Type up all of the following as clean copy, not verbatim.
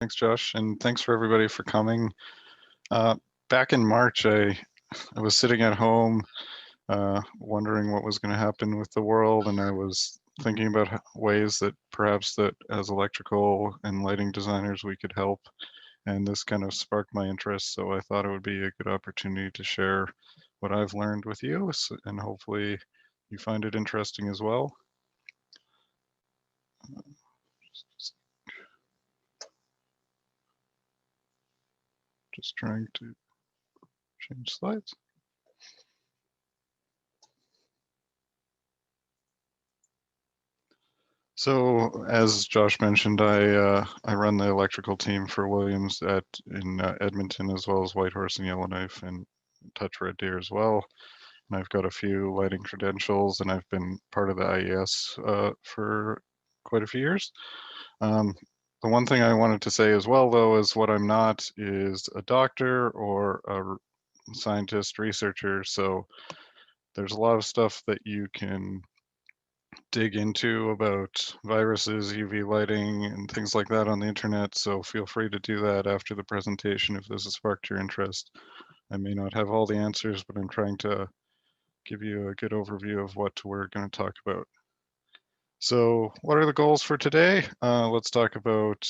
Thanks, Josh, and thanks for everybody for coming. Back in March, I was sitting at home wondering what was going to happen with the world, and I was thinking about ways that perhaps that as electrical and lighting designers we could help, and this kind of sparked my interest, so I thought it would be a good opportunity to share what I've learned with you, and hopefully you find it interesting as well. Just trying to change slides. So as Josh mentioned, I run the electrical team for Williams in Edmonton, as well as Whitehorse and Yellowknife and Touch Red Deer as well. And I've got a few lighting credentials, and I've been part of the IES for quite a few years. The one thing I wanted to say as well, though, is what I'm not is a doctor or a scientist researcher. So there's a lot of stuff that you can dig into about viruses, UV lighting, and things like that on the internet. So feel free to do that after the presentation if this has sparked your interest. I may not have all the answers, but I'm trying to give you a good overview of what we're going to talk about. So what are the goals for today? Let's talk about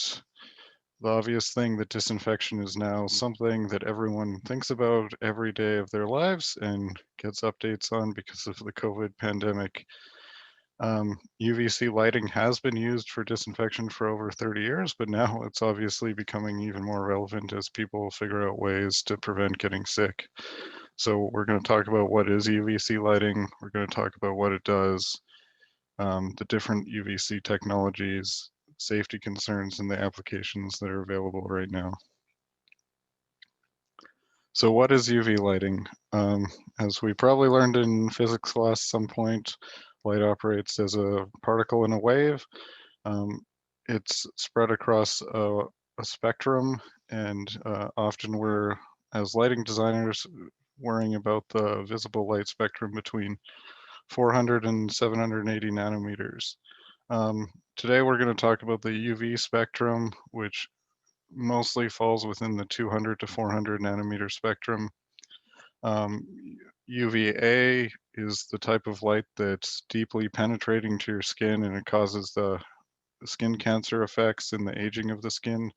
the obvious thing that disinfection is now something that everyone thinks about every day of their lives and gets updates on because of the COVID pandemic. UVC lighting has been used for disinfection for over 30 years, but now it's obviously becoming even more relevant as people figure out ways to prevent getting sick. So we're going to talk about what is UVC lighting. We're going to talk about what it does, the different UVC technologies, safety concerns, and the applications that are available right now. So what is UV lighting? As we probably learned in physics class at some point, light operates as a particle in a wave. It's spread across a spectrum, and often we're, as lighting designers, worrying about the visible light spectrum between 400 and 780 nanometers. Today we're going to talk about the UV spectrum, which mostly falls within the 200 to 400 nanometer spectrum. UVA is the type of light that's deeply penetrating to your skin, and it causes the skin cancer effects and the aging of the skin.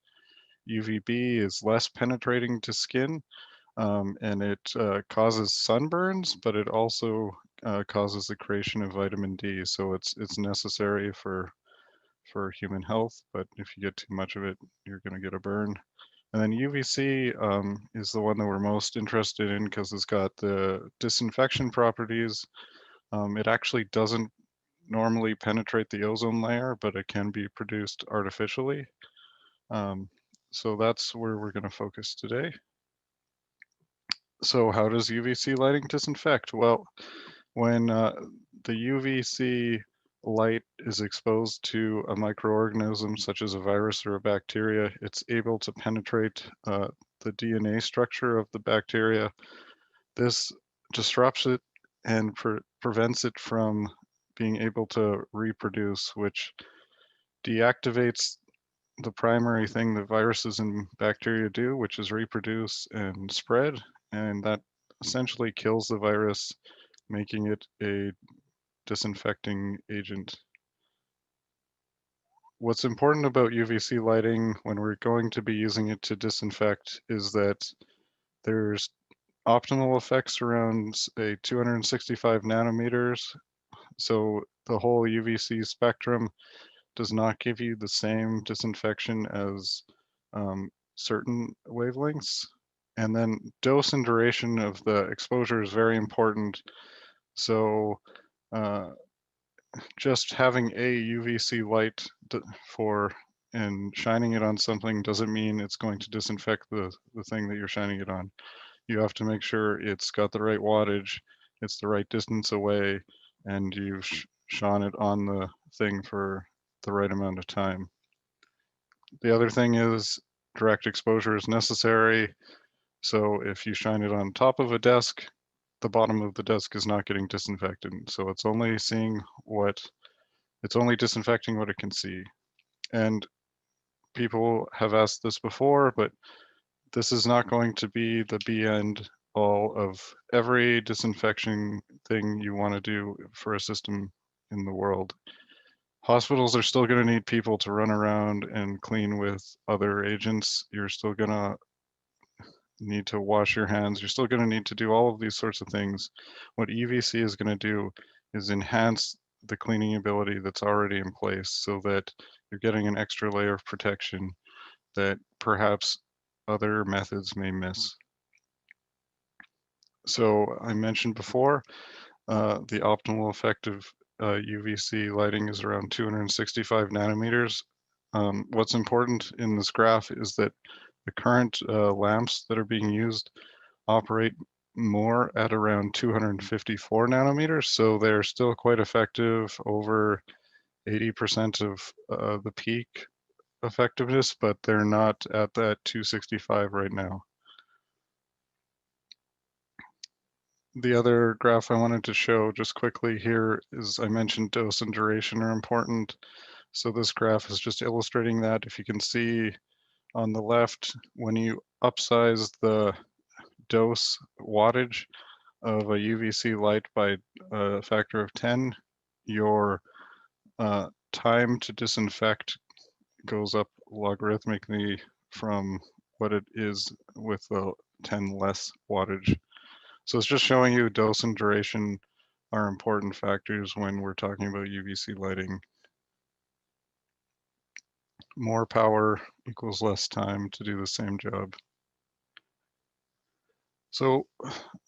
UVB is less penetrating to skin, and it causes sunburns, but it also causes the creation of vitamin D. So it's necessary for human health, but if you get too much of it, you're going to get a burn. And then UVC is the one that we're most interested in because it's got the disinfection properties. It actually doesn't normally penetrate the ozone layer, but it can be produced artificially. So that's where we're going to focus today. So how does UVC lighting disinfect? Well, when the UVC light is exposed to a microorganism such as a virus or a bacteria, it's able to penetrate the DNA structure of the bacteria. This disrupts it and prevents it from being able to reproduce, which deactivates the primary thing that viruses and bacteria do, which is reproduce and spread, and that essentially kills the virus, making it a disinfecting agent. What's important about UVC lighting when we're going to be using it to disinfect is that there's optimal effects around say 265 nanometers. So the whole UVC spectrum does not give you the same disinfection as certain wavelengths. And then dose and duration of the exposure is very important. So just having a UVC light and shining it on something doesn't mean it's going to disinfect the thing that you're shining it on. You have to make sure it's got the right wattage, it's the right distance away, and you've shone it on the thing for the right amount of time. The other thing is direct exposure is necessary. So if you shine it on top of a desk, the bottom of the desk is not getting disinfected. So it's only disinfecting what it can see. And people have asked this before, but this is not going to be the be end all of every disinfection thing you want to do for a system in the world. Hospitals are still going to need people to run around and clean with other agents. You're still going to need to wash your hands. You're still going to need to do all of these sorts of things. What UVC is going to do is enhance the cleaning ability that's already in place so that you're getting an extra layer of protection that perhaps other methods may miss. So I mentioned before, the optimal effective UVC lighting is around 265 nanometers. What's important in this graph is that the current lamps that are being used operate more at around 254 nanometers, so they're still quite effective, over 80% of the peak effectiveness, but they're not at that 265 right now. The other graph I wanted to show just quickly here is, I mentioned dose and duration are important. So this graph is just illustrating that. If you can see on the left, when you upsize the dose wattage of a UVC light by a factor of 10, your time to disinfect goes up logarithmically from what it is with the 10 less wattage. So it's just showing you dose and duration are important factors when we're talking about UVC lighting. More power equals less time to do the same job. So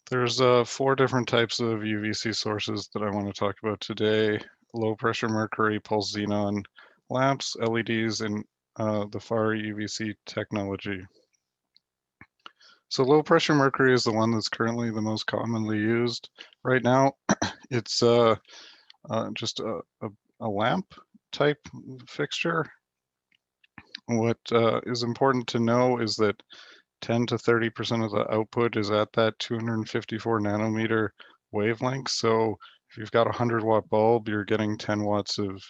there's 4 different types of UVC sources that I want to talk about today: low pressure mercury, pulse xenon lamps, LEDs, and the far UVC technology. So low pressure mercury is the one that's currently the most commonly used right now. It's just a lamp type fixture. What is important to know is that 10 to 30% of the output is at that 254 nanometer wavelength. So if you've got a 100-watt bulb, you're getting 10 watts of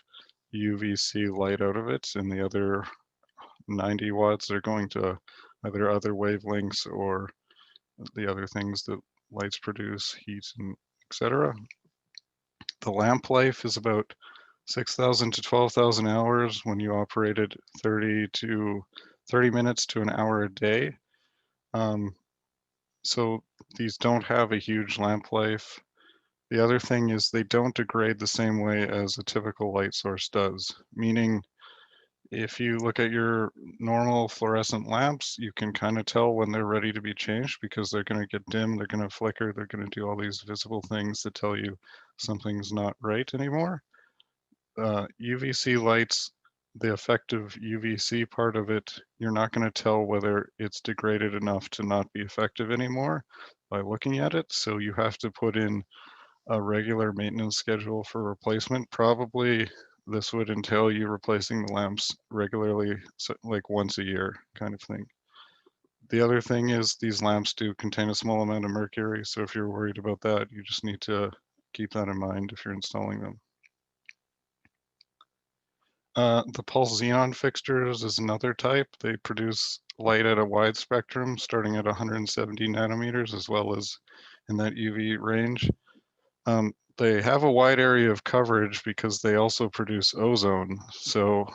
UVC light out of it, and the other 90 watts are going to either other wavelengths or the other things that lights produce, heat, and etc. The lamp life is about 6,000 to 12,000 hours when you operated 30 minutes to an hour a day. So these don't have a huge lamp life. The other thing is they don't degrade the same way as a typical light source does, meaning if you look at your normal fluorescent lamps, you can kind of tell when they're ready to be changed because they're going to get dim, they're going to flicker, they're going to do all these visible things that tell you something's not right anymore. UVC lights, the effective UVC part of it, you're not going to tell whether it's degraded enough to not be effective anymore by looking at it. So you have to put in a regular maintenance schedule for replacement. Probably this would entail you replacing the lamps regularly, so like once a year kind of thing. The other thing is these lamps do contain a small amount of mercury. So if you're worried about that, you just need to keep that in mind if you're installing them. The pulse xenon fixtures is another type. They produce light at a wide spectrum, starting at 170 nanometers, as well as in that UV range. They have a wide area of coverage because they also produce ozone. So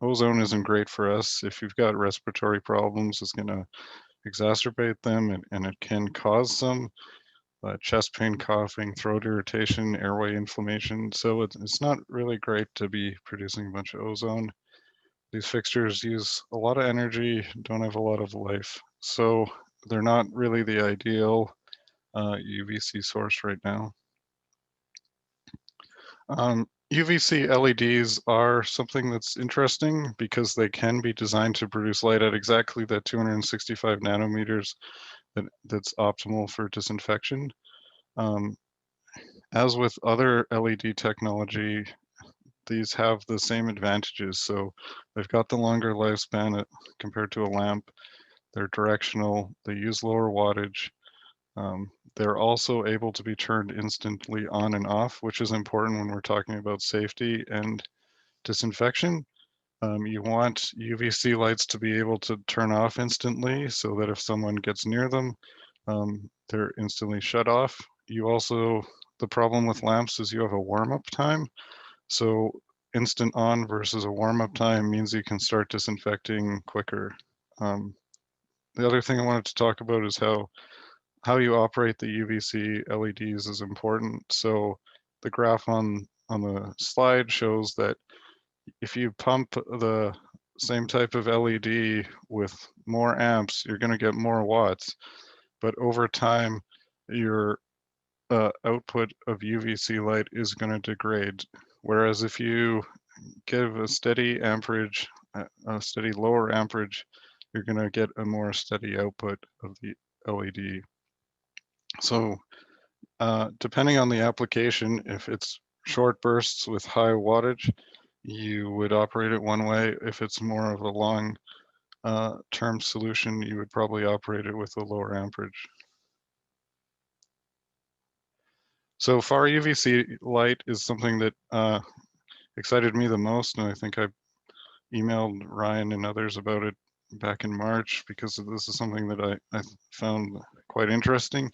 ozone isn't great for us. If you've got respiratory problems, it's going to exacerbate them, and it can cause some chest pain, coughing, throat irritation, airway inflammation. So it's not really great to be producing a bunch of ozone. These fixtures use a lot of energy, don't have a lot of life. So they're not really the ideal UVC source right now. UVC LEDs are something that's interesting because they can be designed to produce light at exactly that 265 nanometers that's optimal for disinfection. As with other LED technology, these have the same advantages. So they've got the longer lifespan compared to a lamp. They're directional, they use lower wattage. They're also able to be turned instantly on and off, which is important when we're talking about safety and disinfection. You want UVC lights to be able to turn off instantly so that if someone gets near them, they're instantly shut off. You also, the problem with lamps is you have a warm-up time. So instant on versus a warm-up time means you can start disinfecting quicker. The other thing I wanted to talk about is how you operate the UVC LEDs is important. So the graph on the slide shows that if you pump the same type of LED with more amps, you're going to get more watts. But over time, your output of UVC light is going to degrade. Whereas if you give a steady amperage, a steady lower amperage, you're going to get a more steady output of the LED. So depending on the application, if it's short bursts with high wattage, you would operate it one way. If it's more of a long term solution, you would probably operate it with a lower amperage. So far UVC light is something that excited me the most, and I think I emailed Ryan and others about it back in March because this is something that I found quite interesting.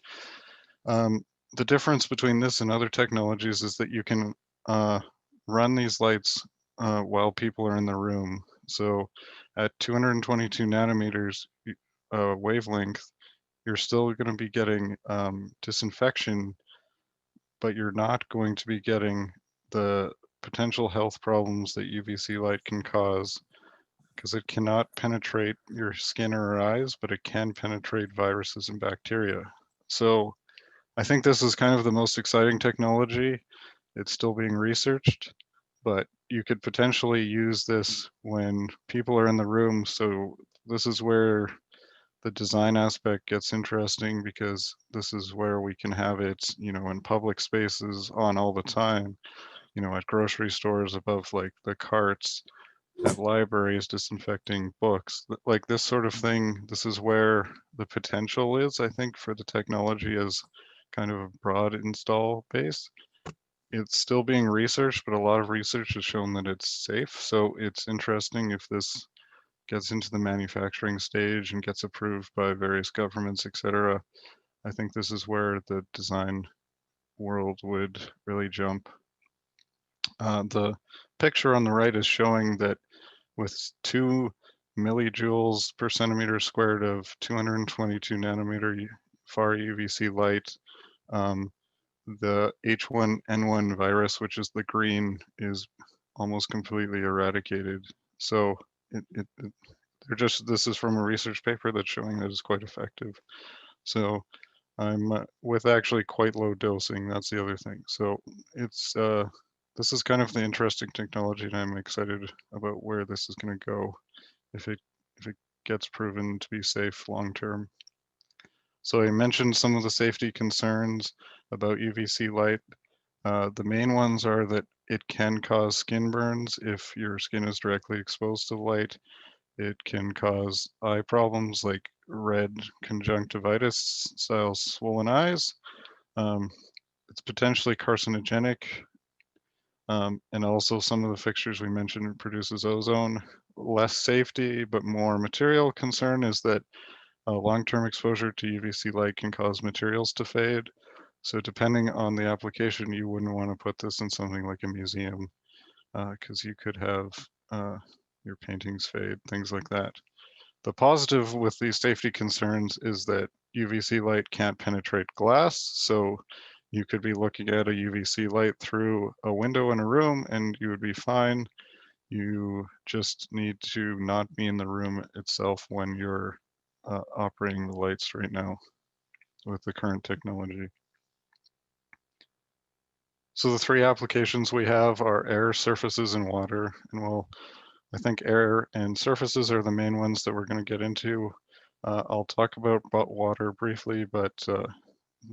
The difference between this and other technologies is that you can run these lights while people are in the room. So at 222 nanometers wavelength, you're still going to be getting disinfection, but you're not going to be getting the potential health problems that UVC light can cause because it cannot penetrate your skin or eyes, but it can penetrate viruses and bacteria. So I think this is kind of the most exciting technology. It's still being researched, but you could potentially use this when people are in the room. So this is where the design aspect gets interesting because this is where we can have it, you know, in public spaces on all the time, you know, at grocery stores above like the carts, at libraries disinfecting books, like this sort of thing. This is where the potential is, I think, for the technology as kind of a broad install base. It's still being researched, but a lot of research has shown that it's safe. So it's interesting if this gets into the manufacturing stage and gets approved by various governments, etc. I think this is where the design world would really jump. The picture on the right is showing that with 2 millijoules per centimeter squared of 222 nanometer far UVC light, the H1N1 virus, which is the green, is almost completely eradicated. So this is from a research paper that's showing that it's quite effective. So I'm with actually quite low dosing. That's the other thing. So it's this is kind of the interesting technology, and I'm excited about where this is going to go if it gets proven to be safe long term. So I mentioned some of the safety concerns about UVC light. The main ones are that it can cause skin burns if your skin is directly exposed to the light. It can cause eye problems like red conjunctivitis style swollen eyes. It's potentially carcinogenic. And also some of the fixtures we mentioned produces ozone. Less safety, but more material concern is that long-term exposure to UVC light can cause materials to fade. So depending on the application, you wouldn't want to put this in something like a museum because you could have your paintings fade, things like that. The positive with these safety concerns is that UVC light can't penetrate glass. So you could be looking at a UVC light through a window in a room and you would be fine. You just need to not be in the room itself when you're operating the lights right now with the current technology. So the 3 applications we have are air, surfaces, and water. And I think air and surfaces are the main ones that we're going to get into. I'll talk about water briefly, but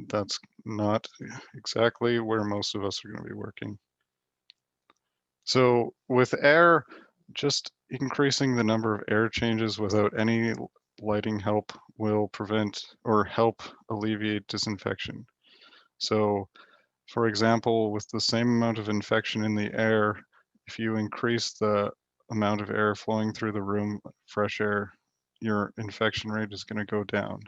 that's not exactly where most of us are going to be working. So with air, just increasing the number of air changes without any lighting help will prevent or help alleviate disinfection. So for example, with the same amount of infection in the air, if you increase the amount of air flowing through the room, fresh air, your infection rate is going to go down.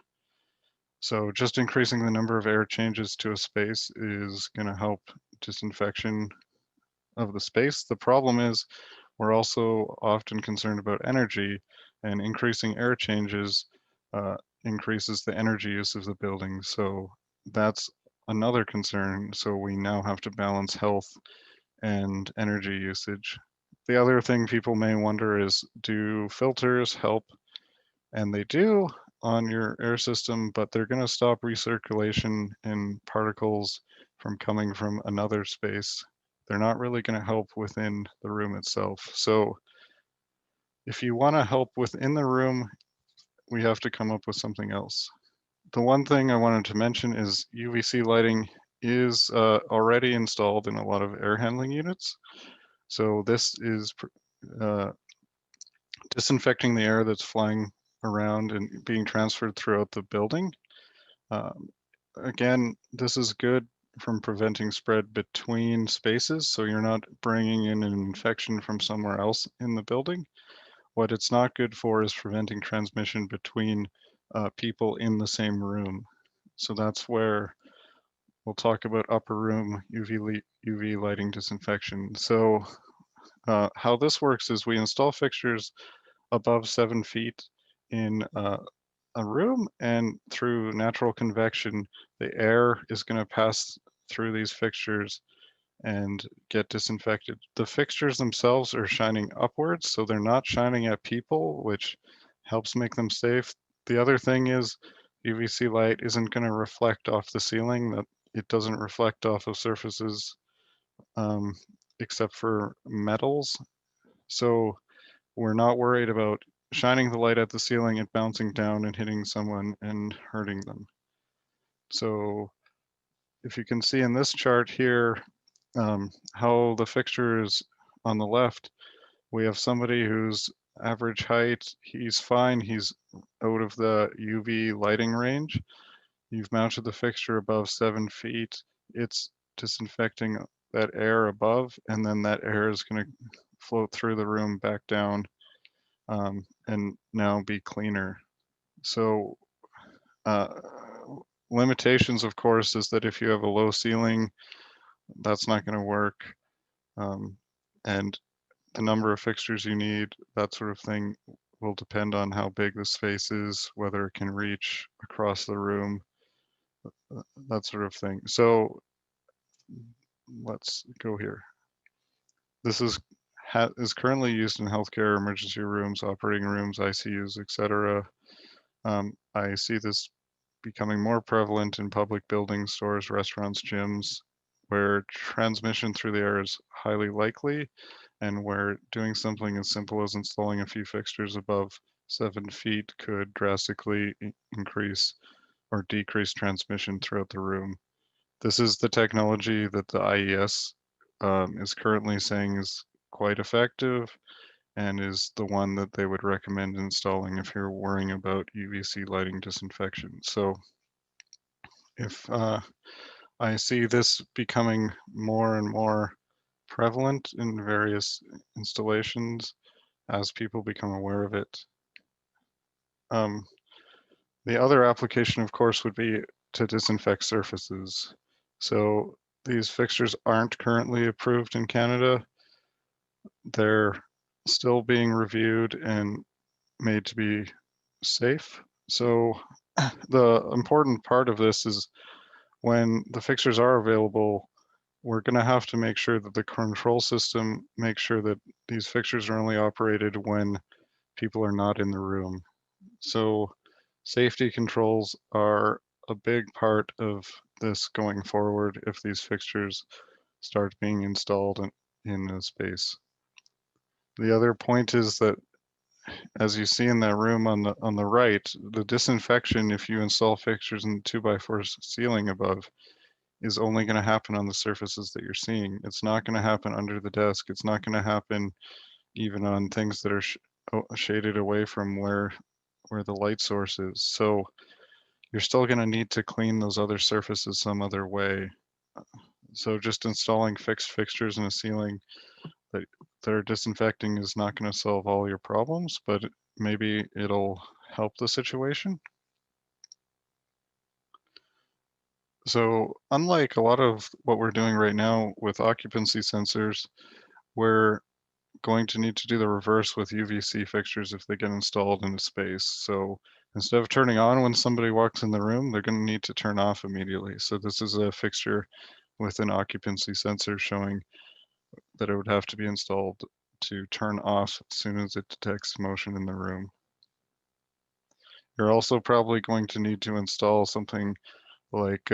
So just increasing the number of air changes to a space is going to help disinfection of the space. The problem is we're also often concerned about energy, and increasing air changes increases the energy use of the building. So that's another concern. So we now have to balance health and energy usage. The other thing people may wonder is, do filters help? And they do on your air system, but they're going to stop recirculation and particles from coming from another space. They're not really going to help within the room itself. So if you want to help within the room, we have to come up with something else. The one thing I wanted to mention is UVC lighting is already installed in a lot of air handling units. So this is disinfecting the air that's flying around and being transferred throughout the building. Again, this is good from preventing spread between spaces, so you're not bringing in an infection from somewhere else in the building. What it's not good for is preventing transmission between people in the same room. So that's where we'll talk about upper room UV lighting disinfection. So how this works is we install fixtures above 7 feet in a room, and through natural convection, the air is going to pass through these fixtures and get disinfected. The fixtures themselves are shining upwards, so they're not shining at people, which helps make them safe. The other thing is UVC light isn't going to reflect off the ceiling, that it doesn't reflect off of surfaces except for metals. So we're not worried about shining the light at the ceiling and bouncing down and hitting someone and hurting them. So if you can see in this chart here, how the fixture is on the left, we have somebody whose average height, he's fine, he's out of the UV lighting range. You've mounted the fixture above 7 feet, it's disinfecting that air above, and then that air is going to float through the room back down and now be cleaner. So limitations, of course, is that if you have a low ceiling, that's not going to work. And the number of fixtures you need, that sort of thing, will depend on how big the space is, whether it can reach across the room, that sort of thing. So let's go here. This is currently used in healthcare emergency rooms, operating rooms, ICUs, etc. I see this becoming more prevalent in public buildings, stores, restaurants, gyms, where transmission through the air is highly likely, and where doing something as simple as installing a few fixtures above 7 feet could drastically increase or decrease transmission throughout the room. This is the technology that the IES is currently saying is quite effective, and is the one that they would recommend installing if you're worrying about UVC lighting disinfection. So if I see this becoming more and more prevalent in various installations as people become aware of it. The other application, of course, would be to disinfect surfaces. So these fixtures aren't currently approved in Canada. They're still being reviewed and made to be safe. So the important part of this is when the fixtures are available, we're going to have to make sure that the control system makes sure that these fixtures are only operated when people are not in the room. So safety controls are a big part of this going forward if these fixtures start being installed in a space. The other point is that, as you see in that room on the right, the disinfection, if you install fixtures in the 2x4 ceiling above, is only going to happen on the surfaces that you're seeing. It's not going to happen under the desk. It's not going to happen even on things that are shaded away from where the light source is. So you're still going to need to clean those other surfaces some other way. So just installing fixed fixtures in a ceiling, that their disinfecting is not going to solve all your problems, but maybe it'll help the situation. So unlike a lot of what we're doing right now with occupancy sensors, we're going to need to do the reverse with UVC fixtures if they get installed in a space. So instead of turning on when somebody walks in the room, they're going to need to turn off immediately. So this is a fixture with an occupancy sensor showing that it would have to be installed to turn off as soon as it detects motion in the room. You're also probably going to need to install something like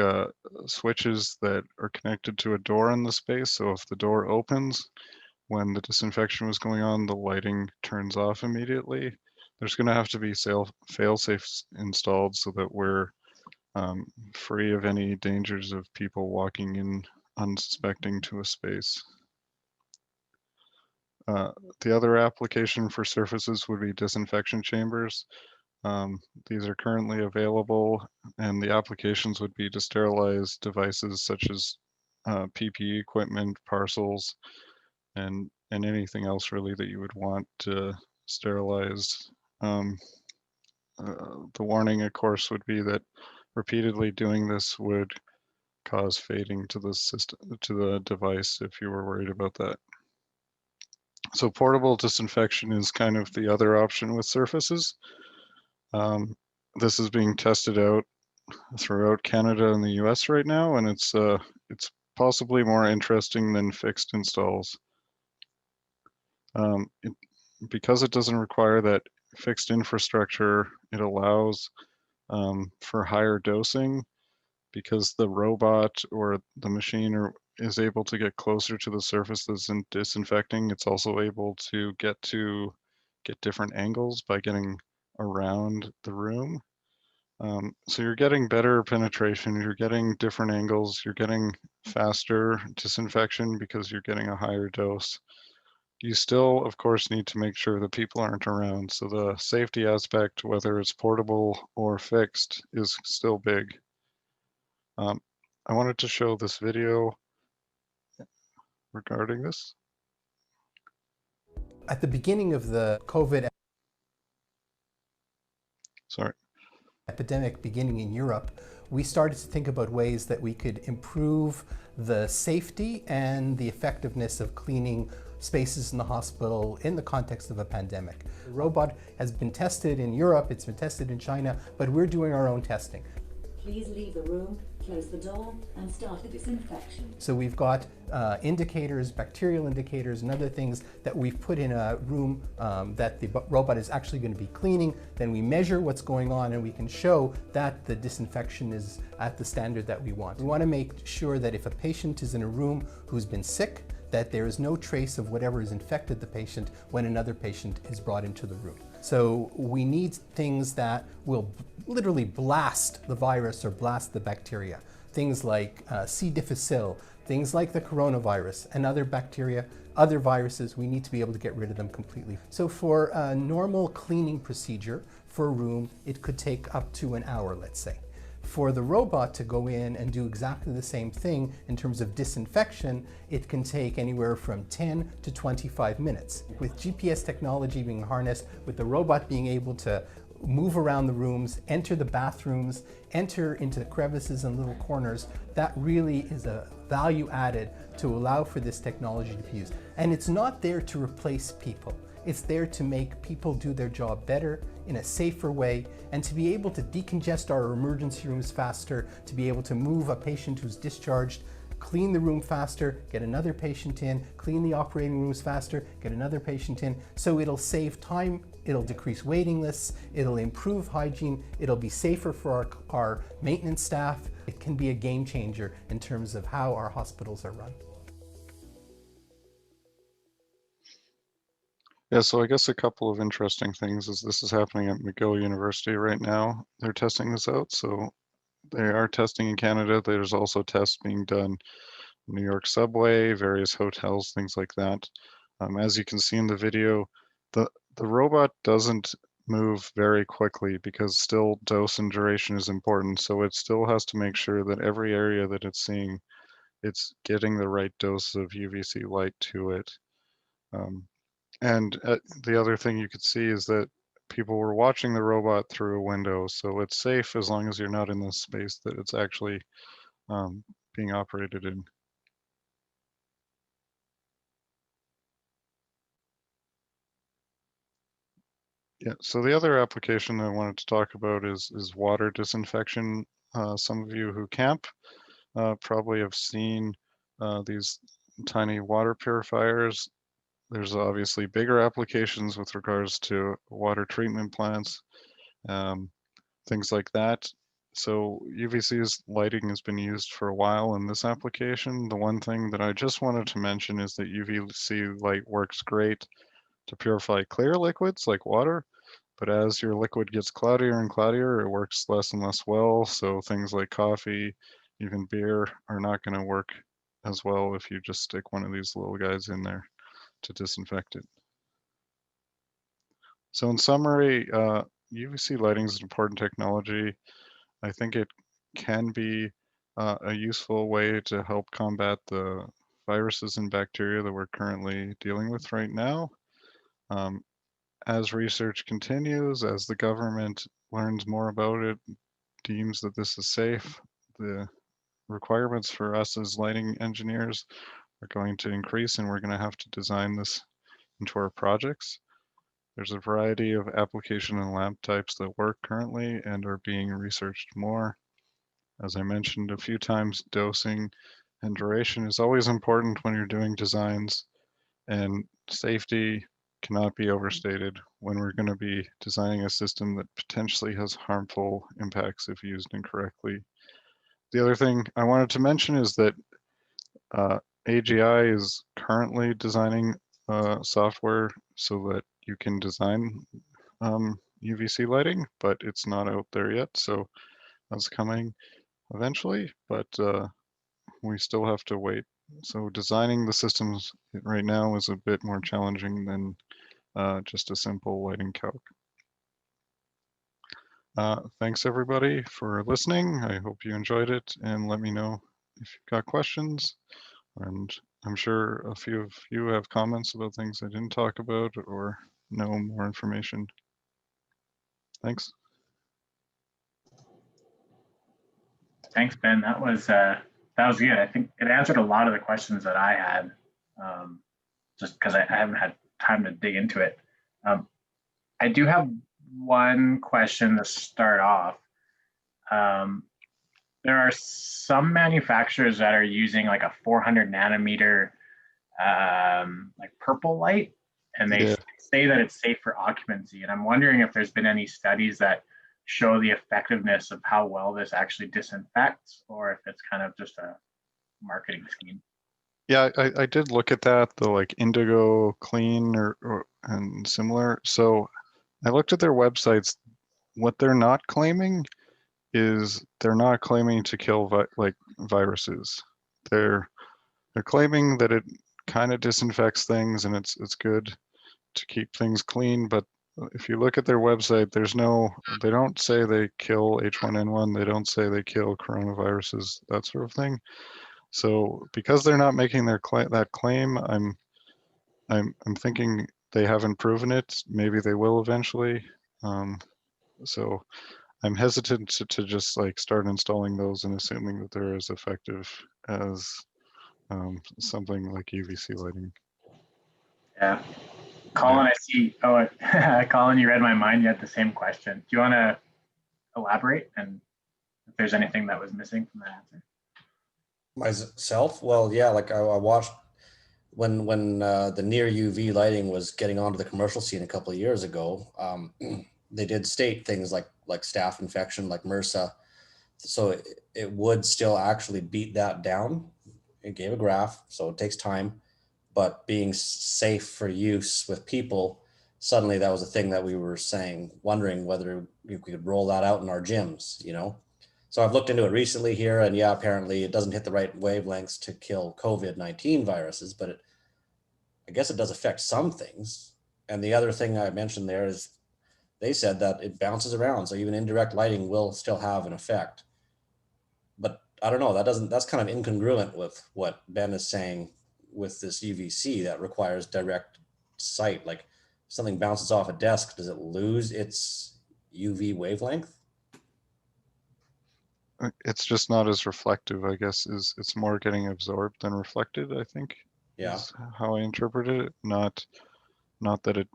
switches that are connected to a door in the space. So if the door opens, when the disinfection was going on, the lighting turns off immediately. There's going to have to be fail-safes installed so that we're free of any dangers of people walking in unsuspecting to a space. The other application for surfaces would be disinfection chambers. These are currently available, and the applications would be to sterilize devices such as PPE equipment, parcels, and anything else really that you would want to sterilize. The warning, of course, would be that repeatedly doing this would cause fading to the system, to the device, if you were worried about that. So portable disinfection is kind of the other option with surfaces. This is being tested out throughout Canada and the US right now, and it's possibly more interesting than fixed installs. Because it doesn't require that fixed infrastructure, it allows for higher dosing because the robot or the machine is able to get closer to the surface that's disinfecting. It's also able to get different angles by getting around the room. So you're getting better penetration, you're getting different angles, you're getting faster disinfection because you're getting a higher dose. You still, of course, need to make sure that people aren't around. So the safety aspect, whether it's portable or fixed, is still big. I wanted to show this video regarding this. At the beginning of the COVID epidemic beginning in Europe, we started to think about ways that we could improve the safety and the effectiveness of cleaning spaces in the hospital in the context of a pandemic. The robot has been tested in Europe, it's been tested in China, but we're doing our own testing. Please leave the room, close the door, and start the disinfection. So we've got indicators, bacterial indicators, and other things that we've put in a room that the robot is actually going to be cleaning. Then we measure what's going on, and we can show that the disinfection is at the standard that we want. We want to make sure that if a patient is in a room who's been sick, that there is no trace of whatever has infected the patient when another patient is brought into the room. So we need things that will literally blast the virus or blast the bacteria. Things like C. difficile, things like the coronavirus and other bacteria, other viruses, we need to be able to get rid of them completely. So for a normal cleaning procedure for a room, it could take up to an hour, let's say. For the robot to go in and do exactly the same thing in terms of disinfection, it can take anywhere from 10 to 25 minutes. With GPS technology being harnessed, with the robot being able to move around the rooms, enter the bathrooms, enter into the crevices and little corners, that really is a value added to allow for this technology to be used. And it's not there to replace people. It's there to make people do their job better, in a safer way, and to be able to decongest our emergency rooms faster, to be able to move a patient who's discharged, clean the room faster, get another patient in, clean the operating rooms faster, get another patient in. So it'll save time, it'll decrease waiting lists, it'll improve hygiene, it'll be safer for our maintenance staff. It can be a game changer in terms of how our hospitals are run. Yeah, so I guess a couple of interesting things is this is happening at McGill University right now. They're testing this out. So they are testing in Canada. There's also tests being done in New York subway, various hotels, things like that. As you can see in the video, the robot doesn't move very quickly because still dose and duration is important. So it still has to make sure that every area that it's seeing, it's getting the right dose of UVC light to it. And the other thing you could see is that people were watching the robot through a window, so it's safe as long as you're not in the space that it's actually being operated in. Yeah, so the other application I wanted to talk about is water disinfection. Some of you who camp probably have seen these tiny water purifiers. There's obviously bigger applications with regards to water treatment plants, things like that. So UVC's lighting has been used for a while in this application. The one thing that I just wanted to mention is that UVC light works great to purify clear liquids like water, but as your liquid gets cloudier and cloudier, it works less and less well. So things like coffee, even beer, are not going to work as well if you just stick one of these little guys in there to disinfect it. So in summary, UVC lighting is an important technology. I think it can be a useful way to help combat the viruses and bacteria that we're currently dealing with right now. As research continues, as the government learns more about it, deems that this is safe, the requirements for us as lighting engineers are going to increase, and we're going to have to design this into our projects. There's a variety of application and lamp types that work currently and are being researched more. As I mentioned a few times, dosing and duration is always important when you're doing designs, and safety cannot be overstated when we're going to be designing a system that potentially has harmful impacts if used incorrectly. The other thing I wanted to mention is that AGI is currently designing software so that you can design UVC lighting, but it's not out there yet. So that's coming eventually, but we still have to wait. So designing the systems right now is a bit more challenging than just a simple lighting calc. Thanks everybody for listening. I hope you enjoyed it, and let me know if you've got questions. And I'm sure a few of you have comments about things I didn't talk about or know more information. Thanks. Thanks, Ben. That was good. I think it answered a lot of the questions that I had, just because I haven't had time to dig into it. I do have one question to start off. There are some manufacturers that are using like a 400 nanometer like purple light, and they say that it's safe for occupancy. And I'm wondering if there's been any studies that show the effectiveness of how well this actually disinfects, or if it's kind of just a marketing scheme. Yeah, I did look at that, the like Indigo Clean and similar. So I looked at their websites. What they're not claiming is they're not claiming to kill viruses. They're claiming that it kind of disinfects things and it's good to keep things clean. But if you look at their website, they don't say they kill H1N1. They don't say they kill coronaviruses, that sort of thing. So because they're not making that claim, I'm thinking they haven't proven it. Maybe they will eventually. So I'm hesitant to just like start installing those and assuming that they're as effective as something like UVC lighting. Yeah. Colin, I see. Oh, Colin, you read my mind. You had the same question. Do you want to elaborate and if there's anything that was missing from that answer? Myself? Well, yeah, like I watched when the NearUV lighting was getting onto the commercial scene a couple of years ago. They did state things like staph infection, like MRSA. So it would still actually beat that down. It gave a graph, so it takes time. But being safe for use with people, suddenly that was a thing that we were wondering whether we could roll that out in our gyms, you know? So I've looked into it recently here, and yeah, apparently it doesn't hit the right wavelengths to kill COVID-19 viruses, but I guess it does affect some things. And the other thing I mentioned there is they said that it bounces around, so even indirect lighting will still have an effect. But I don't know, that's kind of incongruent with what Ben is saying with this UVC that requires direct site? Like something bounces off a desk, does it lose its UV wavelength? It's just not as reflective, I guess. It's more getting absorbed than reflected, I think, Yeah. is how I interpreted it. Not that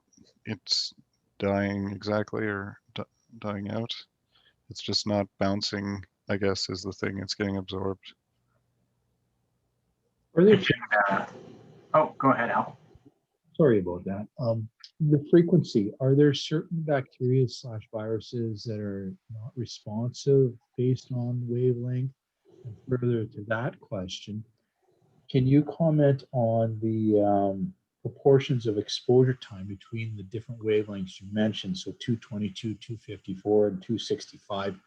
it's dying exactly or dying out. It's just not bouncing, I guess, is the thing. It's getting absorbed. Are there, Oh, go ahead, Al. sorry about that. The frequency, are there certain bacteria / viruses that are not responsive based on wavelength? And further to that question, can you comment on the proportions of exposure time between the different wavelengths you mentioned? So 222, 254, and 265,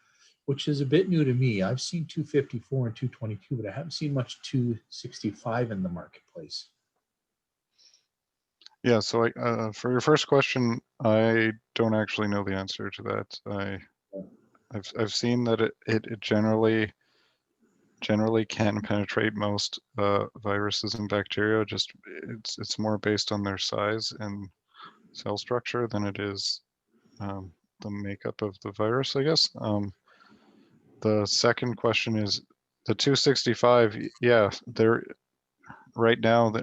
which is a bit new to me. I've seen 254 and 222, but I haven't seen much 265 in the marketplace. Yeah, so for your first question, I don't actually know the answer to that. I've seen that it generally can penetrate most viruses and bacteria. Just it's more based on their size and cell structure than it is the makeup of the virus, I guess. The second question is the 265. Yeah, they're right now,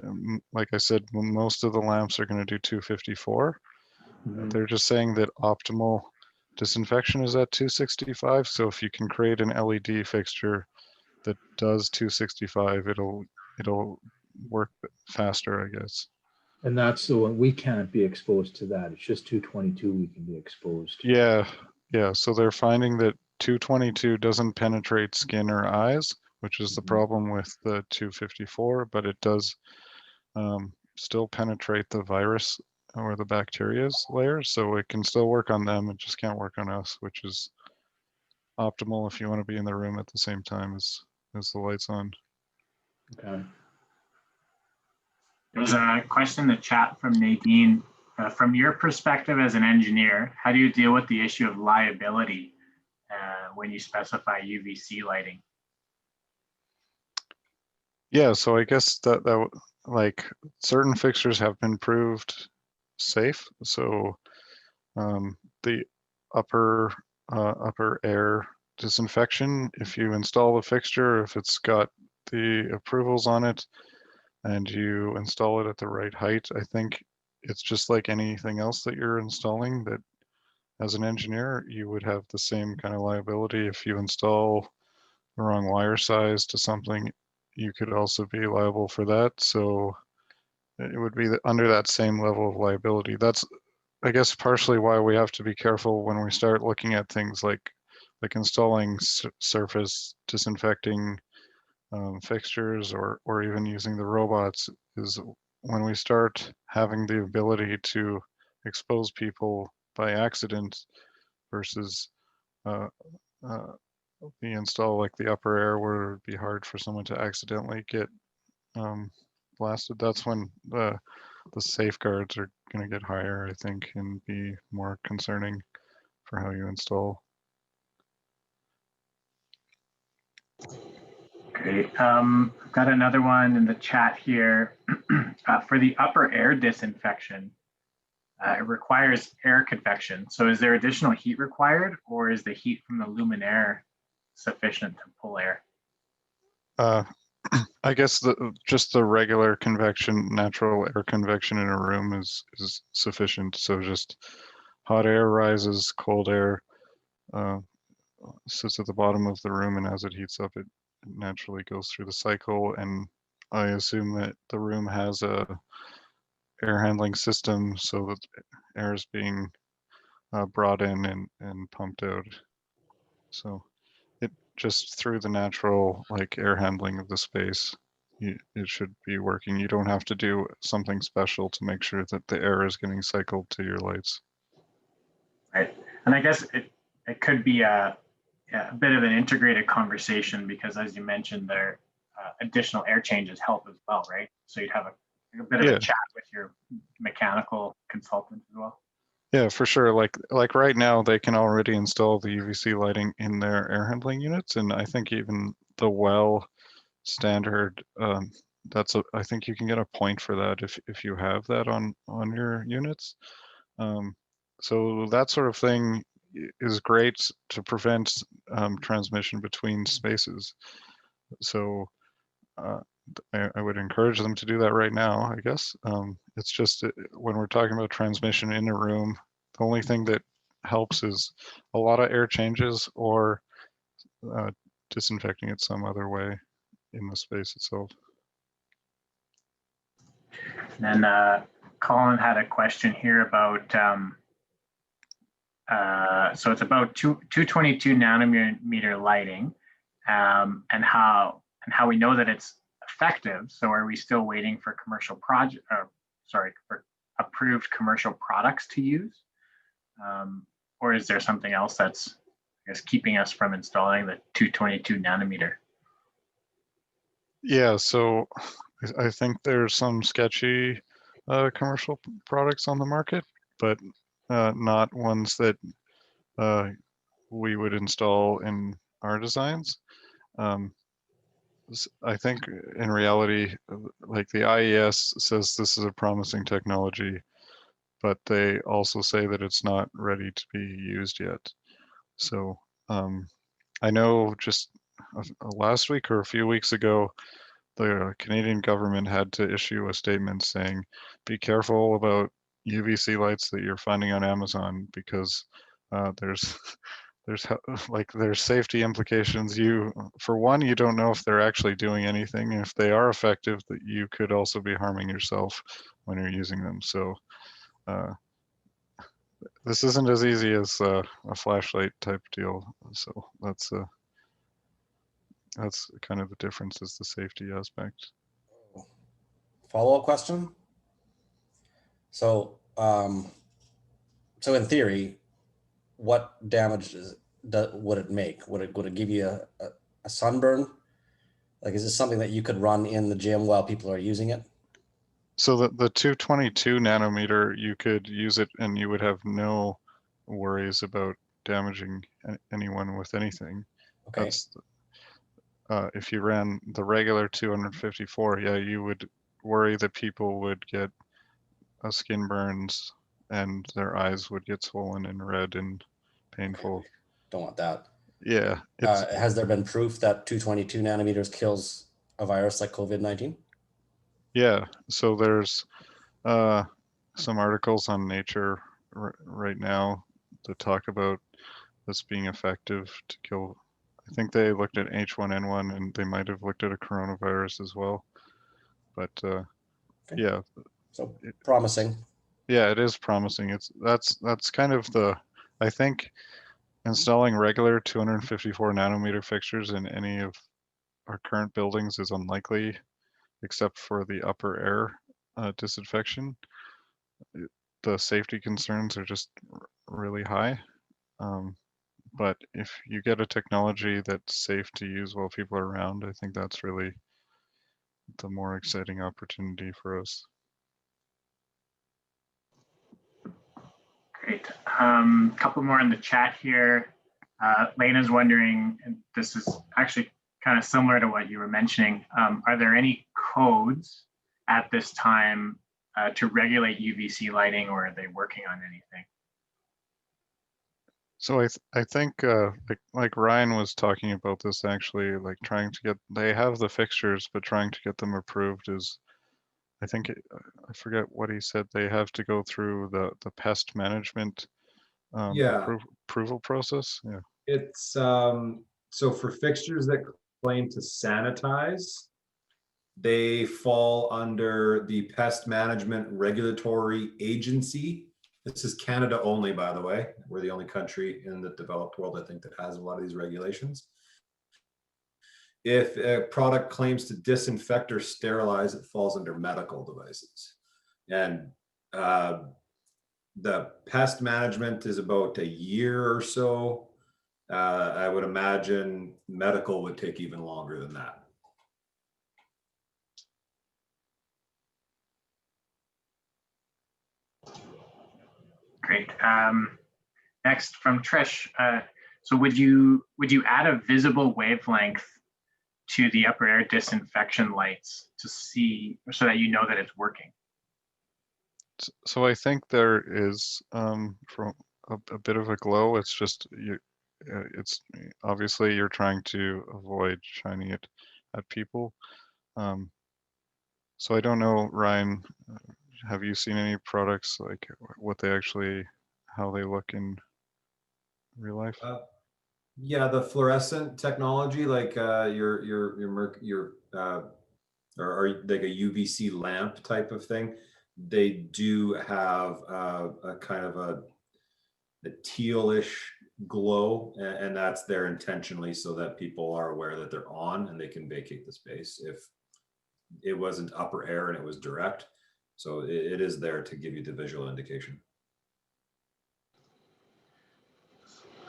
like I said, most of the lamps are going to do 254. They're just saying that optimal disinfection is at 265. So if you can create an LED fixture that does 265, it'll work faster, I guess. And that's the one we can't be exposed to that. It's just 222 we can be exposed to. Yeah. So they're finding that 222 doesn't penetrate skin or eyes, which is the problem with the 254, but it does still penetrate the virus or the bacteria's layers. So it can still work on them. It just can't work on us, which is optimal if you want to be in the room at the same time as the lights on. Okay. There's a question in the chat from Nadine. From your perspective as an engineer, how do you deal with the issue of liability when you specify UVC lighting? Yeah, so I guess that like certain fixtures have been proved safe. So the upper air disinfection, if you install the fixture, if it's got the approvals on it and you install it at the right height, I think it's just like anything else that you're installing, that as an engineer, you would have the same kind of liability. If you install the wrong wire size to something, you could also be liable for that. So it would be under that same level of liability. That's, I guess, partially why we have to be careful when we start looking at things like installing surface disinfecting fixtures or even using the robots, is when we start having the ability to expose people by accident versus the install like the upper air where it would be hard for someone to accidentally get blasted. That's when the safeguards are going to get higher, I think, and be more concerning for how you install. Great. I've got another one in the chat here. For the upper air disinfection, it requires air convection. So is there additional heat required, or is the heat from the luminaire sufficient to pull air? I guess just the regular convection, natural air convection in a room is sufficient. So just hot air rises, cold air sits at the bottom of the room, and as it heats up, it naturally goes through the cycle. And I assume that the room has a air handling system so that air is being brought in and pumped out. So it just through the natural like air handling of the space, it should be working. You don't have to do something special to make sure that the air is getting cycled to your lights. Right. And I guess it could be a bit of an integrated conversation, because as you mentioned, there additional air changes help as well, right? So you'd have a bit of a chat with your mechanical consultant as well. Yeah, for sure. Like right now, they can already install the UVC lighting in their air handling units, and I think even the standard I think you can get a point for that if you have that on your units. So that sort of thing is great to prevent transmission between spaces. So I would encourage them to do that right now, I guess. It's just when we're talking about transmission in a room, the only thing that helps is a lot of air changes or disinfecting it some other way in the space itself. And Colin had a question here about, so it's about 222 nanometer lighting, and how we know that it's effective. So are we still waiting for for approved commercial products to use? Or is there something else that's, I guess, keeping us from installing the 222 nanometer? Yeah, so I think there's some sketchy commercial products on the market, but not ones that we would install in our designs. I think in reality, like the IES says this is a promising technology, but they also say that it's not ready to be used yet. So I know just last week or a few weeks ago, the Canadian government had to issue a statement saying, be careful about UVC lights that you're finding on Amazon because there's safety implications. For one, you don't know if they're actually doing anything. If they are effective, that you could also be harming yourself when you're using them. So this isn't as easy as a flashlight type deal. So that's kind of the difference, is the safety aspect. Follow-up question. So, so in theory, what damage would it make? Would it give you a sunburn? Like, is this something that you could run in the gym while people are using it? So the 222 nanometer, you could use it and you would have no worries about damaging anyone with anything. Okay. That's if you ran the regular 254, yeah, you would worry that people would get skin burns and their eyes would get swollen and red and painful. Okay. Don't want that. Yeah. Has there been proof that 222 nanometers kills a virus like COVID-19? Yeah. So there's some articles on Nature right now that talk about this being effective to kill. I think they looked at H1N1 and they might have looked at a coronavirus as well. But Okay. yeah. So promising. Yeah, it is promising. That's kind of I think installing regular 254 nanometer fixtures in any of our current buildings is unlikely, except for the upper air disinfection. The safety concerns are just really high. But if you get a technology that's safe to use while people are around, I think that's really the more exciting opportunity for us. Great. Couple more in the chat here. Lena's wondering, and this is actually kind of similar to what you were mentioning, are there any codes at this time to regulate UVC lighting, or are they working on anything? So I think like Ryan was talking about this, actually, like trying to get, they have the fixtures, but trying to get them approved is, I think I forget what he said. They have to go through the pest management approval process. Yeah. It's so for fixtures that claim to sanitize, they fall under the Pest Management Regulatory Agency. This is Canada only, by the way. We're the only country in the developed world, I think, that has a lot of these regulations. If a product claims to disinfect or sterilize, it falls under medical devices. And the pest management is about a year or so. I would imagine medical would take even longer than that. Great. Next from Trish. So would you add a visible wavelength to the upper air disinfection lights to see, so that you know that it's working? So I think there is from a bit of a glow. It's just it's obviously you're trying to avoid shining it at people. So I don't know, Ryan, have you seen any products, like what they actually, how they look in real life? Yeah, the fluorescent technology, like or like a UVC lamp type of thing, they do have a kind of a tealish glow, and that's there intentionally so that people are aware that they're on and they can vacate the space if it wasn't upper air and it was direct. So it is there to give you the visual indication.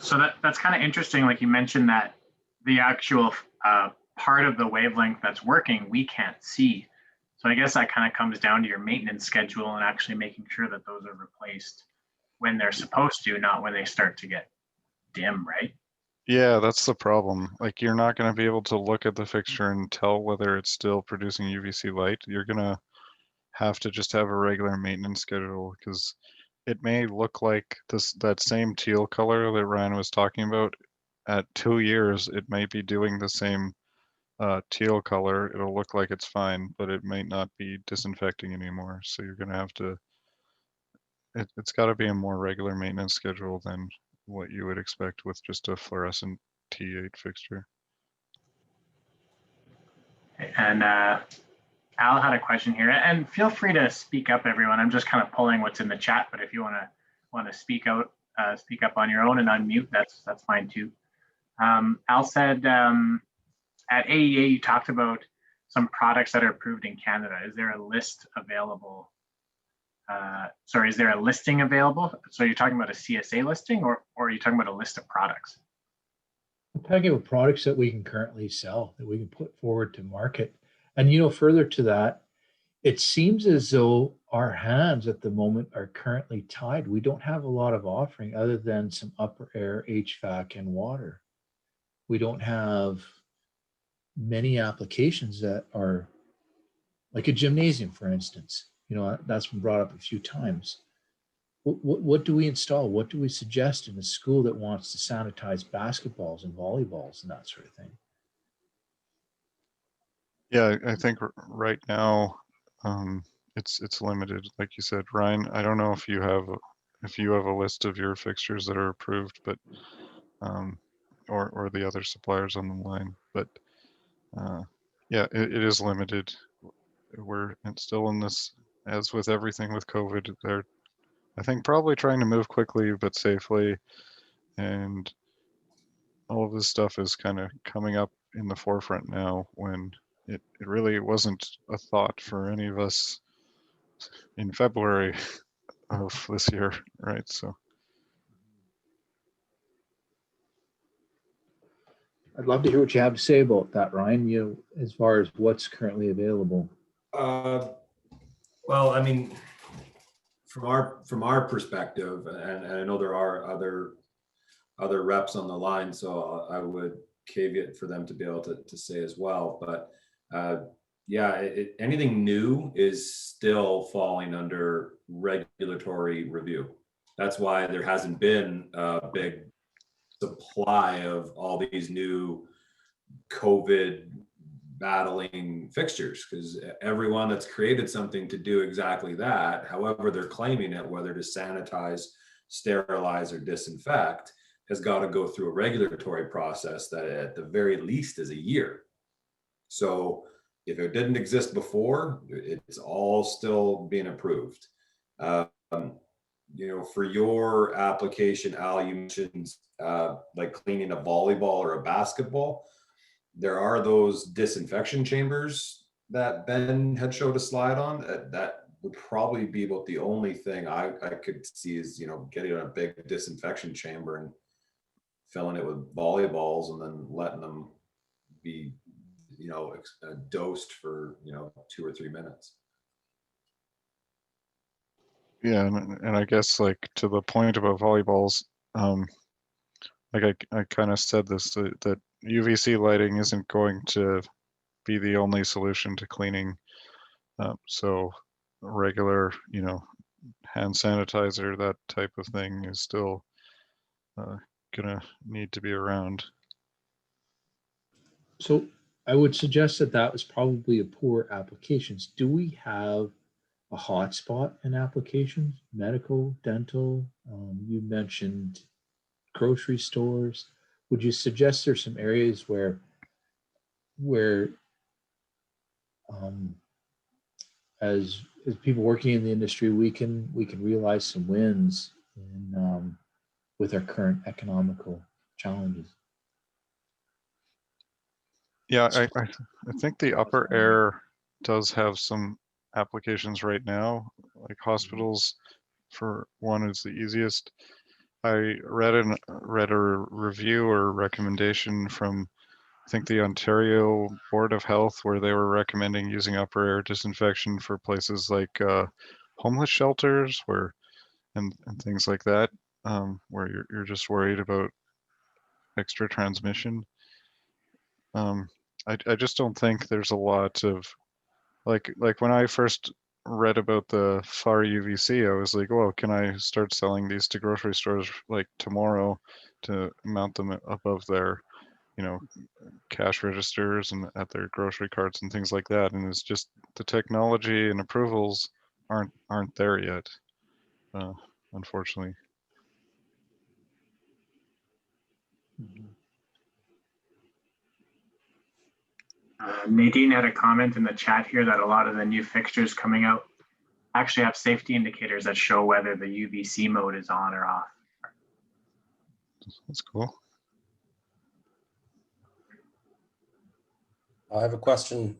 So that's kind of interesting. Like you mentioned that the actual part of the wavelength that's working, we can't see. So I guess that kind of comes down to your maintenance schedule and actually making sure that those are replaced when they're supposed to, not when they start to get dim, right? Yeah, that's the problem. Like you're not going to be able to look at the fixture and tell whether it's still producing UVC light. You're going to have to just have a regular maintenance schedule, because it may look like that same teal color that Ryan was talking about. At 2 years, it may be doing the same teal color. It'll look like it's fine, but it might not be disinfecting anymore. So you're going to have to, it's got to be a more regular maintenance schedule than what you would expect with just a fluorescent T8 fixture. And Al had a question here, and feel free to speak up, everyone. I'm just kind of pulling what's in the chat, but if you want to speak out, speak up on your own and unmute, that's fine too. Al said, at AEA, you talked about some products that are approved in Canada. Is there a list available? Sorry, is there a listing available? So you're talking about a CSA listing, or are you talking about a list of products? I'm talking about products that we can currently sell, that we can put forward to market. And, you know, further to that, it seems as though our hands at the moment are currently tied. We don't have a lot of offering other than some upper air, HVAC, and water. We don't have many applications that are like a gymnasium, for instance. You know, that's been brought up a few times. What do we install? What do we suggest in a school that wants to sanitize basketballs and volleyballs and that sort of thing? Yeah, I think right now it's limited, like you said, Ryan. I don't know if you have a list of your fixtures that are approved, but or the other suppliers on the line, but yeah, it is limited. We're still in this, as with everything with COVID, they're, I think, probably trying to move quickly but safely, and all of this stuff is kind of coming up in the forefront now when it really wasn't a thought for any of us in February of this year, right? So I'd love to hear what you have to say about that, Ryan, you know, as far as what's currently available. Well, I mean, from our perspective, and I know there are other reps on the line, so I would caveat for them to be able to say as well. But yeah, anything new is still falling under regulatory review. That's why there hasn't been a big supply of all these new COVID battling fixtures, because everyone that's created something to do exactly that, however they're claiming it, whether to sanitize, sterilize, or disinfect, has got to go through a regulatory process that at the very least is a year. So if it didn't exist before, it's all still being approved. You know, for your application, Al, you mentioned like cleaning a volleyball or a basketball. There are those disinfection chambers that Ben had showed a slide on. That would probably be about the only thing I could see is, you know, getting a big disinfection chamber and filling it with volleyballs and then letting them be, you know, dosed for, you know, 2 or 3 minutes. yeah, and I guess, like, to the point about volleyballs, like I kind of said this, that UVC lighting isn't going to be the only solution to cleaning. So regular, hand sanitizer, that type of thing is still gonna need to be around. So I would suggest that that was probably a poor applications. Do we have a hotspot in applications? Medical, dental, you mentioned grocery stores. Would you suggest there's some areas where as people working in the industry, we can realize some wins in with our current economical challenges? Yeah, I think the upper air does have some applications right now, like hospitals, for one, is the easiest. I read a review or recommendation from, I think, the Ontario Board of Health, where they were recommending using upper air disinfection for places like homeless shelters, and things like that, where you're just worried about extra transmission. I just don't think there's a lot of like when I first read about the far UVC, I was like, well, can I start selling these to grocery stores like tomorrow to mount them above their, cash registers and at their grocery carts and things like that? And it's just the technology and approvals aren't there yet, unfortunately. Nadine had a comment in the chat here that a lot of the new fixtures coming out actually have safety indicators that show whether the UVC mode is on or off. That's cool. I have a question.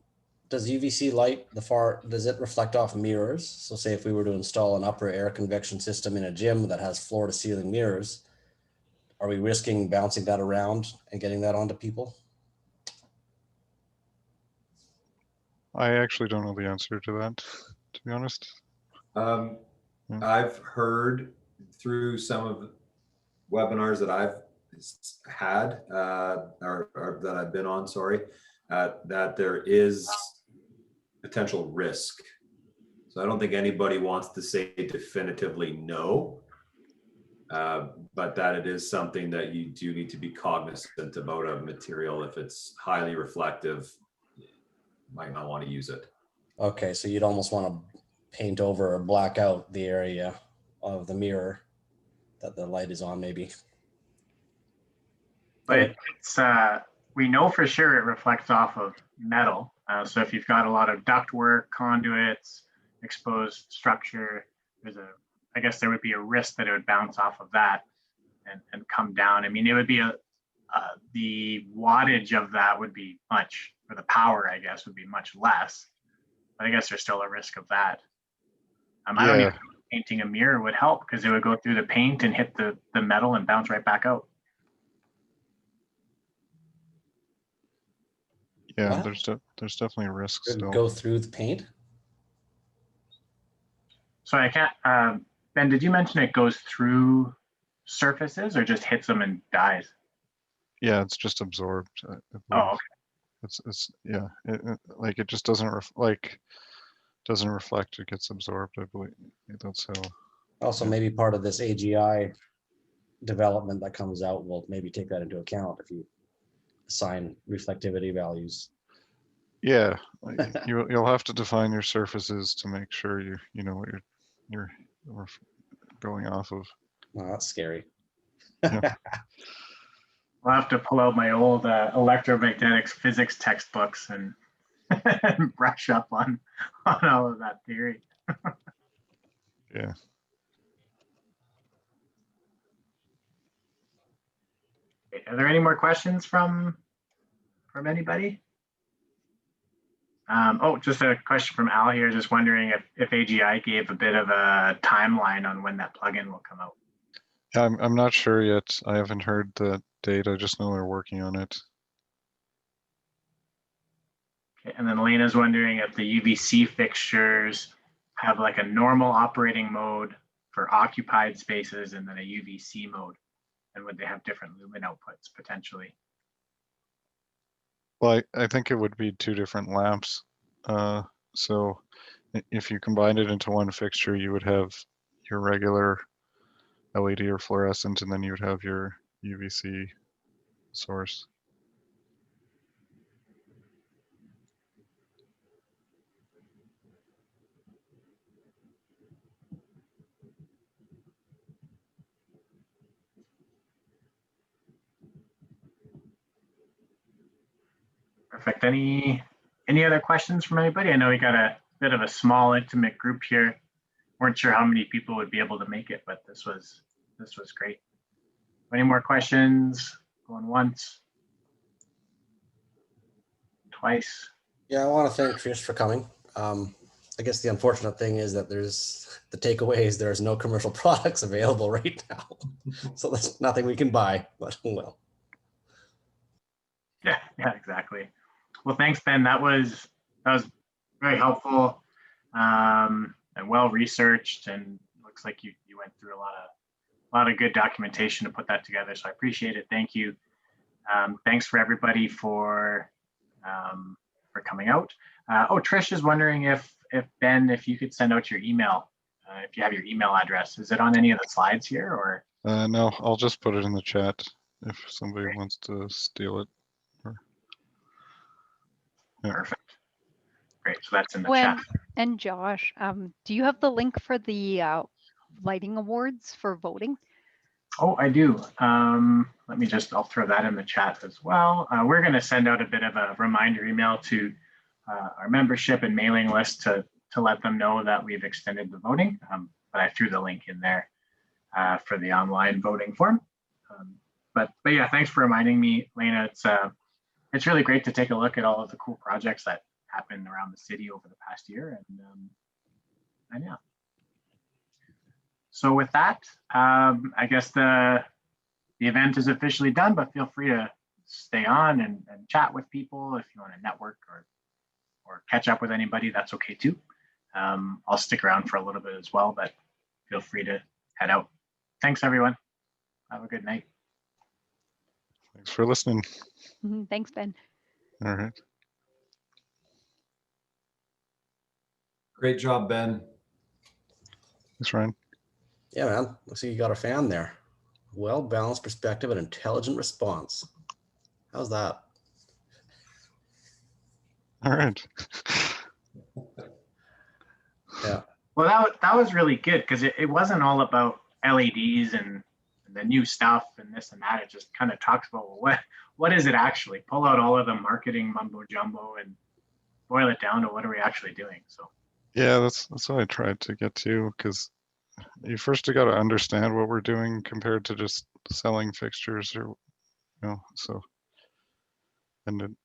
Does UVC light, does it reflect off mirrors? So say if we were to install an upper air convection system in a gym that has floor to ceiling mirrors, are we risking bouncing that around and getting that onto people? I actually don't know the answer to that, to be honest. I've heard through some of the webinars that I've had, or that I've been on, sorry, that there is potential risk. So I don't think anybody wants to say definitively no, but that it is something that you do need to be cognizant about a material. If it's highly reflective, you might not want to use it. Okay, so you'd almost want to paint over or black out the area of the mirror that the light is on, maybe. But it's we know for sure it reflects off of metal. So if you've got a lot of ductwork, conduits, exposed structure, I guess there would be a risk that it would bounce off of that and come down. I mean, it would be the wattage of that would be much, or the power, I guess, would be much less. But I guess there's still a risk of that. I don't even think painting a mirror would help, because it would go through the paint and hit the metal and bounce right back out. Yeah, What? there's definitely risks It'd still. go through the paint? So I can't, Ben, did you mention it goes through surfaces or just hits them and dies? Yeah, it's just absorbed. I believe. Oh, okay. It's yeah. Like it just doesn't reflect. It gets absorbed. I believe that's how. Also, maybe part of this AGI development that comes out will maybe take that into account if you assign reflectivity values. Yeah, you'll have to define your surfaces to make sure you know what you're going off of. Oh, that's scary. Yeah. I'll have to pull out my old electromagnetic physics textbooks and brush up on all of that theory. Yeah. Are there any more questions from anybody? Oh, just a question from Al here. Just wondering if AGI gave a bit of a timeline on when that plugin will come out. I'm not sure yet. I haven't heard the date. I just know they're working on it. Okay, and then Elena's wondering if the UVC fixtures have like a normal operating mode for occupied spaces and then a UVC mode, and would they have different lumen outputs potentially? Well, I think it would be two different lamps. So if you combined it into one fixture, you would have your regular LED or fluorescent, and then you would have your UVC source. Perfect. Any other questions from anybody? I know we got a bit of a small, intimate group here. Weren't sure how many people would be able to make it, but this was great. Any more questions? Going once, twice. Yeah, I want to thank Trish for coming. I guess the unfortunate thing is that the takeaway is there's no commercial products available right now. So there's nothing we can buy, but well. Yeah, exactly. Well, thanks, Ben. That was very helpful and well researched, and looks like you went through a lot of good documentation to put that together. So I appreciate it. Thank you. Thanks for everybody for coming out. Trish is wondering if Ben, if you could send out your email, if you have your email address. Is it on any of the slides here, or? No, I'll just put it in the chat if somebody wants to steal it. Yeah. Perfect. Great. So that's in the chat. And Josh, do you have the link for the lighting awards for voting? Oh, I do. I'll throw that in the chat as well. We're going to send out a bit of a reminder email to our membership and mailing list to let them know that we've extended the voting. But I threw the link in there for the online voting form. But yeah, thanks for reminding me, Elena. It's really great to take a look at all of the cool projects that happened around the city over the past year. And yeah. So with that, I guess the event is officially done, but feel free to stay on and chat with people if you want to network or catch up with anybody. That's okay too. I'll stick around for a little bit as well, but feel free to head out. Thanks, everyone. Have a good night. Thanks for listening. Thanks, Ben. All right. Great job, Ben. Thanks, Ryan. Yeah, man. Looks like you got a fan there. Well-balanced perspective and intelligent response. How's that? All right. Yeah. Well, that was really good because it wasn't all about LEDs and the new stuff and this and that. It just kind of talks about, well, what is it actually? Pull out all of the marketing mumbo jumbo and boil it down to what are we actually doing. So Yeah, that's what I tried to get to, because you first got to understand what we're doing compared to just selling fixtures, or so. And